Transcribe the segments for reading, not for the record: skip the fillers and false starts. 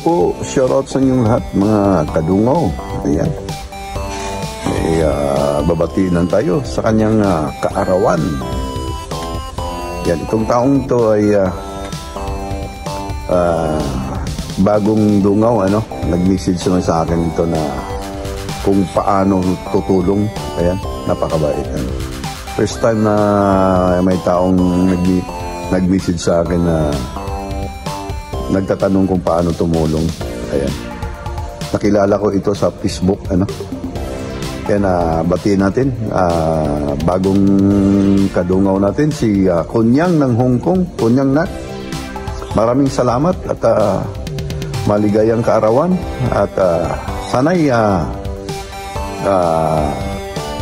po, shoutout sa inyong lahat mga kadungaw. Ayan. Babatiin lang tayo sa kanyang kaarawan. Yan, itong taong to ay bagong dungaw, nag-message naman sa akin ito na kung paano tutulong. Ayan, napakabait. First time na may taong nag-message sa akin na nagtatanong kung paano tumulong. Ayan. Nakilala ko ito sa Facebook, Kaya batiin natin, bagong kadungaw natin, si Kunyang ng Hong Kong, Kunyang Nak. Maraming salamat at maligayang kaarawan at sana'y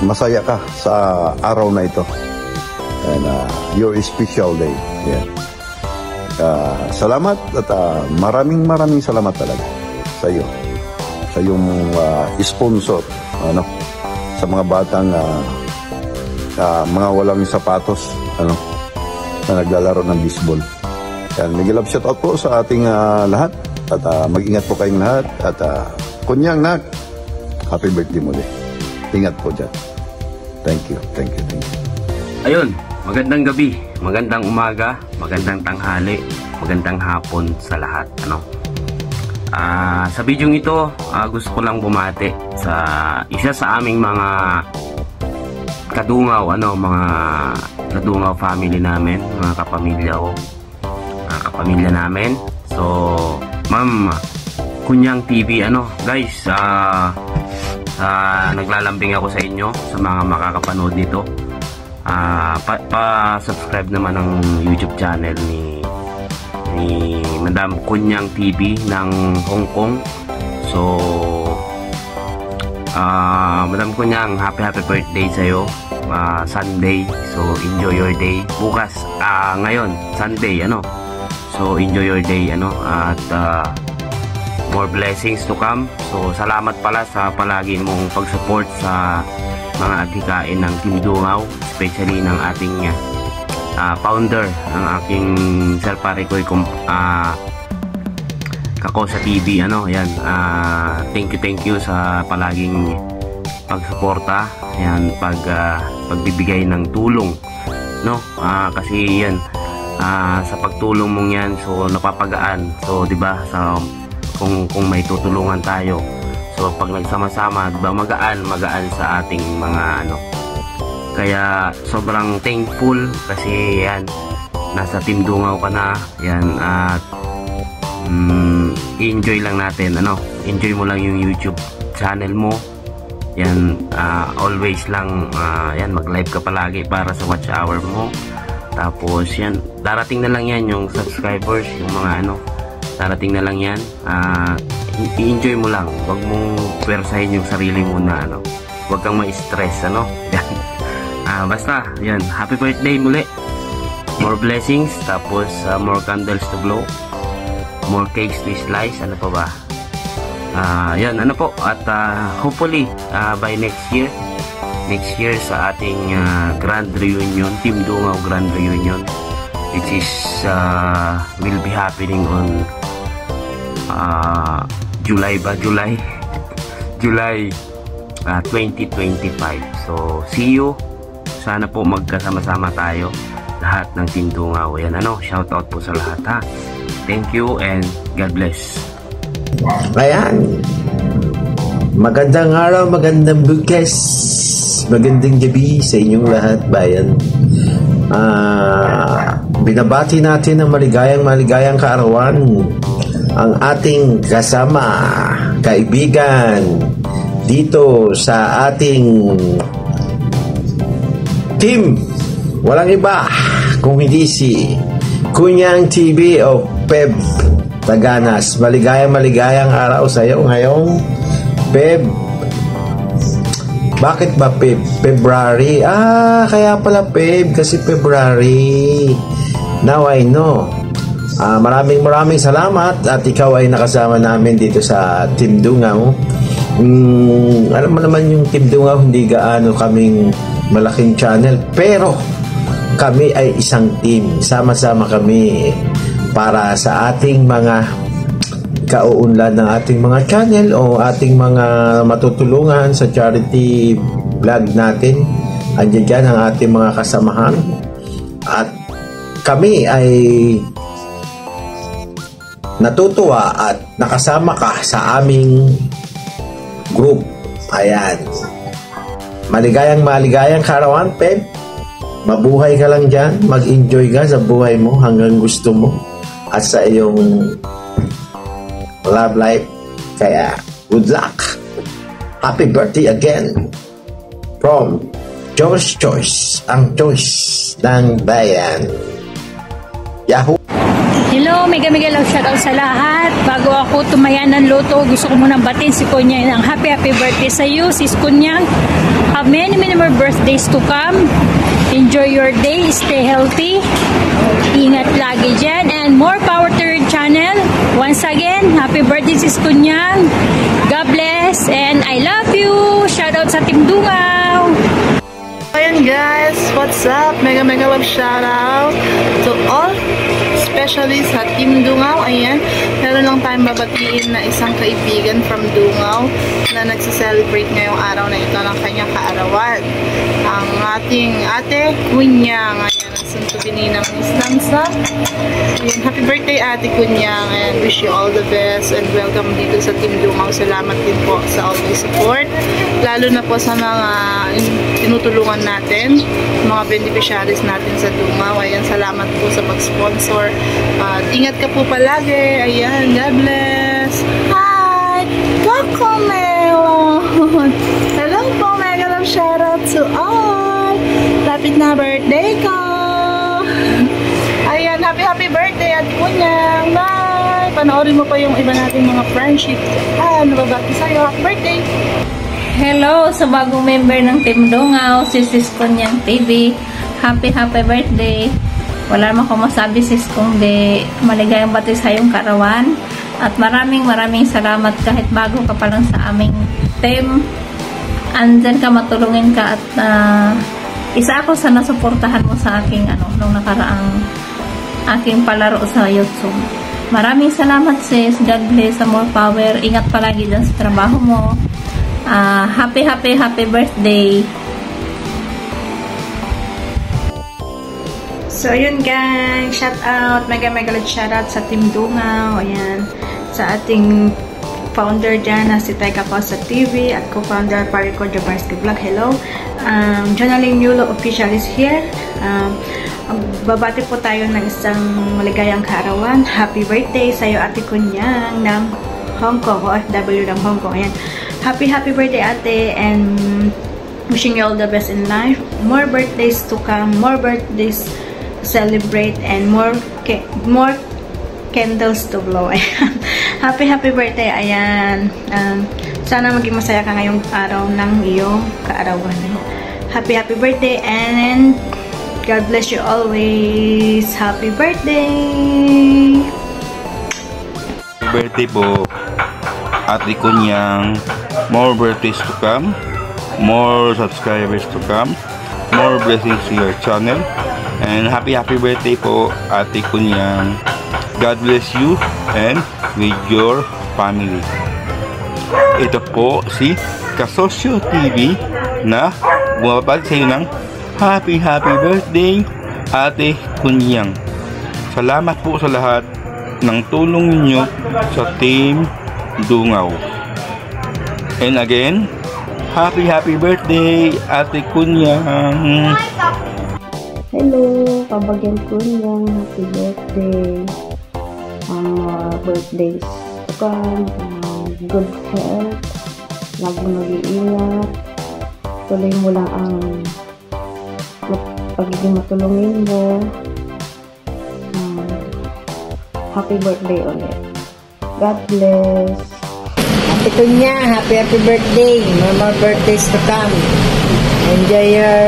masaya ka sa araw na ito. And your special day. Yeah. Salamat at maraming salamat talaga sa iyo. Sa iyong sponsor, sa mga batang mga walang sapatos, na naglalaro ng baseball. Yan, nag-love shoutout po sa ating lahat at mag-ingat po kayong lahat at Kunyang Nak, happy birthday muli. Ingat po dyan. Thank you. Ayun, magandang gabi, magandang umaga, magandang tanghali, magandang hapon sa lahat. Sa video ito, gusto ko lang bumati sa isa sa aming mga kadungaw, mga kadungaw family namin, mga kapamilya namin. So, Ma'am Kunyang TV, guys, naglalambing ako sa inyo, sa mga makakapanood nito. Pa-subscribe naman ng YouTube channel ni Madam Kunyang TV ng Hong Kong. So, Madam Kunyang, happy birthday sa'yo. Sunday, so enjoy your day. Bukas, ngayon, Sunday, so enjoy your day, at more blessings to come. So, salamat pala sa palagi mong pag-support sa mga adhikain ng Team Dungaw, especially ng ating founder, ng aking Sir Parikoy Kakosa TV. Yan, thank you sa palaging pagsuporta, yan, pagbibigay ng tulong, kasi yan, sa pagtulong mong yan, so napapagaan. So, di ba, kung may tutulungan tayo, so pag nagsama-sama, diba, magaan sa ating mga kaya sobrang thankful kasi yan, nasa Team Dungaw ka na, yan, at enjoy lang natin, enjoy mo lang yung YouTube channel mo, yan, always lang, yan, mag-live ka palagi para sa watch hour mo. Tapos yan, darating na lang yan yung subscribers, yung mga darating na lang yan. I-enjoy mo lang, wag mong pwersahin yung sarili mo na wag kang ma-stress, yan. Basta yan, happy birthday muli, more blessings, tapos more candles to blow, more cakes to slice, pa ba, yan, po, at hopefully by next year sa ating grand reunion, Team Dungaw grand reunion, which is will be happening on July 2025. So see you, sana po magkasama-sama tayo lahat ng Team Dungaw. Yan, shout out po sa lahat, ha. Thank you and God bless. Ayan, magandang araw, magandang bukas, magandang gabi sa inyong lahat, bayan. Binabati natin ng maligayang kaarawan ang ating kasama, kaibigan dito sa ating team. Walang iba kung hindi si Kunyang TV o Peb Taganas. Maligayang araw sa iyo ngayong Peb. Bakit ba Peb? February? Kaya pala Peb, kasi February. Now I know. Maraming salamat at ikaw ay nakasama namin dito sa Team Dungaw. Alam mo naman yung Team Dungaw, hindi gaano kaming malaking channel, pero kami ay isang team. Sama-sama kami para sa ating mga kauunlad ng ating mga channel o ating mga matutulungan sa charity vlog natin. Andiyan dyan ang ating mga kasamahan. At kami ay natutuwa at nakasama ka sa aming group. Ayan. Maligayang kaarawan, Pep. Mabuhay ka lang dyan. Mag-enjoy ka sa buhay mo hanggang gusto mo at sa iyong love life. Kaya, good luck. Happy birthday again from Joe's Choice, ang choice ng bayan. Yahoo! Hello, mega love shoutout sa lahat. Bago ako tumayan ng loto, gusto ko munang batin si Kunyang ng happy birthday sa iyo, sis Kunyang. Have many more birthdays to come. Enjoy your day, stay healthy. Ingat lagi dyan, and more power to your channel. Once again, happy birthday sis Kunyang. God bless, and I love you. Shoutout sa Team Dungaw. Ayan guys, what's up? Mega love shoutout to all, especially sa Team Dungaw. Ayan, meron lang tayong babatiin na isang kaibigan from Dungaw na nagsiselebrate ngayong araw na ito ng kanyang kaarawan. Ang ating ate Kunyang. Ayan, ang suntubini ng Miss Lanza. Ayan, happy birthday ate Kunyang, and wish you all the best and welcome dito sa Team Dungaw. Salamat din po sa all the support, lalo na po sa mga tinutulungan natin, mga beneficiaries natin sa Dungaw. Ayan, salamat po sa pag-sponsor. Ingat ka po palagi. Ayan, God bless. Hi! Coco Melon! Hello po, mega love shoutout to all! Lapit na birthday ko! Ayan, happy birthday at Kunyang! Bye! Panoorin mo pa yung iba nating mga friendship. Nababati sa'yo. Happy birthday! Hello sa bagong member ng Team Dungaw, sis Kunyang TV. Happy birthday. Wala naman ko masabi sis kung di maligayang bati sa iyong kaarawan. At maraming salamat kahit bago ka pa lang sa aming team. Andyan ka, matulungin ka at isa ako sa nasuportahan mo sa aking nung nakaraang aking palaro sa YouTube. Maraming salamat sis. God bless, more power. Ingat palagi dyan sa trabaho mo. Happy birthday. So, yun gang, shout out, mega shout out sa Team Dungaw. Ayan, sa ating founder dyan na si Teka Cosa TV at co-founder Parico Jabarski Vlog. Hello, Jonaling Yulo official is here. Babati po tayo ng isang maligayang kaarawan. Happy birthday sa iyo ate Kunyang ng Hong Kong, OFW ng Hong Kong. Ayan, happy birthday ate, and wishing you all the best in life. More birthdays to come, more birthdays celebrate, and more candles to blow. Ayan. Happy birthday. Ayan. Sana maging masaya ka ngayong araw ng iyong kaarawan. Happy birthday, and God bless you always. Happy birthday. Happy birthday po ate Kunyang. More birthdays to come, more subscribers to come, more blessings to your channel. And happy birthday po ate Kunyang. God bless you and with your family. Ito po si Kasosyo TV na bumabati sa inyo ng happy birthday ate Kunyang. Salamat po sa lahat ng tulong ninyo sa Team Dungaw. And again, happy birthday ate Kunyang. Hello, Kabagyan Kunyang, happy birthday. Birthdays to come, good health, lagi mag-iingat, tuloy mo lang ang pagiging matulungin mo. Happy birthday ulit. God bless. Ate Kunyang, happy birthday. More birthdays to come. Enjoy your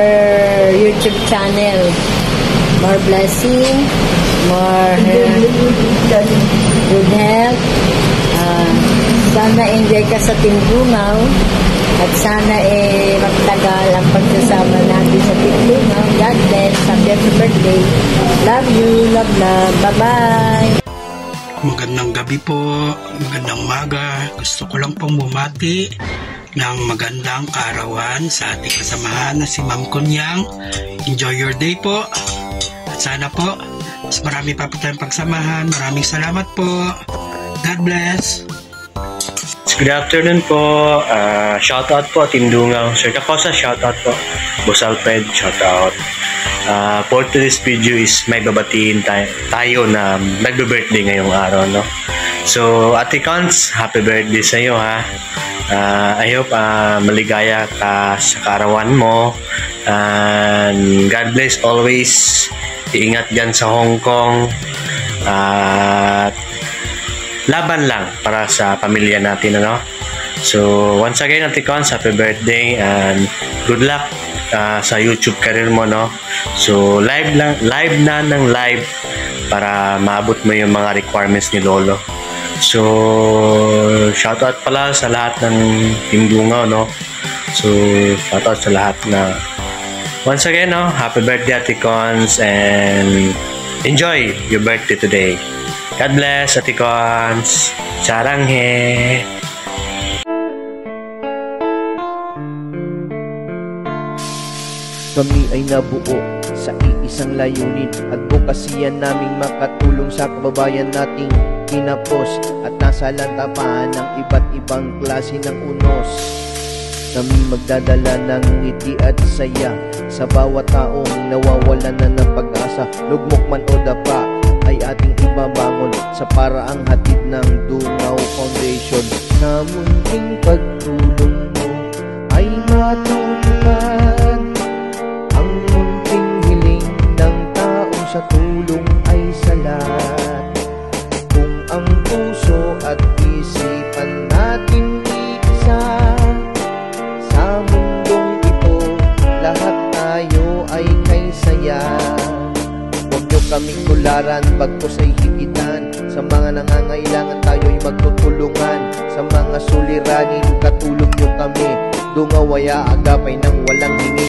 YouTube channel. More blessing, more good health. Sana enjoy ka sa Team Dungaw. At sana magtagal ang pagsasama natin sa Team Dungaw. God bless. Happy birthday. Love you. Love. Bye-bye. Magandang gabi po, magandang umaga. Gusto ko lang pong bumati ng magandang kaarawan sa ating kasamahan na si Ma'am Kunyang. Enjoy your day po. At sana po, mas marami pa po tayong pagsamahan. Maraming salamat po. God bless. Good afternoon po. Shoutout po, Team Dungaw. Sir Tacosa, shoutout po. Boss Alfred, shoutout. For today's video is may babatiin tayo na nagbe-birthday ngayong araw, no? So, Ate Cons, happy birthday sa iyo, ha? I hope maligaya ka sa kaarawan mo. And God bless always. Iingat dyan sa Hong Kong. At laban lang para sa pamilya natin, ano? So, once again, Ate Cons, happy birthday and good luck sa YouTube career mo, no? So, live na ng live para maabot mo yung mga requirements ni Lolo. So, shoutout pala sa lahat ng Team Dungaw, no? So, shoutout sa lahat na once again, no? Happy birthday, Ate Cons, and enjoy your birthday today. God bless, Ate Cons. Saranghe. Kami ay nabuo sa iisang layunin, advokasya naming makatulong sa kababayan nating kinapos at nasa lantapan ng iba't ibang klase ng unos. Kami magdadala ng ngiti at saya sa bawat taong nawawalan na ng pag-asa. Lugmok man o dapa ay ating ibabangon sa paraang hatid ng Dungaw Foundation. Na munting pagtulong mo ay matutupad ang munting hiling ng taong sa tulong ay salat. Kung ang puso at isipan natin iisa, sa mundong ito lahat tayo ay kay saya. Huwag nyo kaming tularan, bagkus ay higitan. Sa mga nangangailangan tayo'y magtutulungan. Sa mga suliranin, katulong nyo kami. Dungaw ay aagapay ng walang hingi.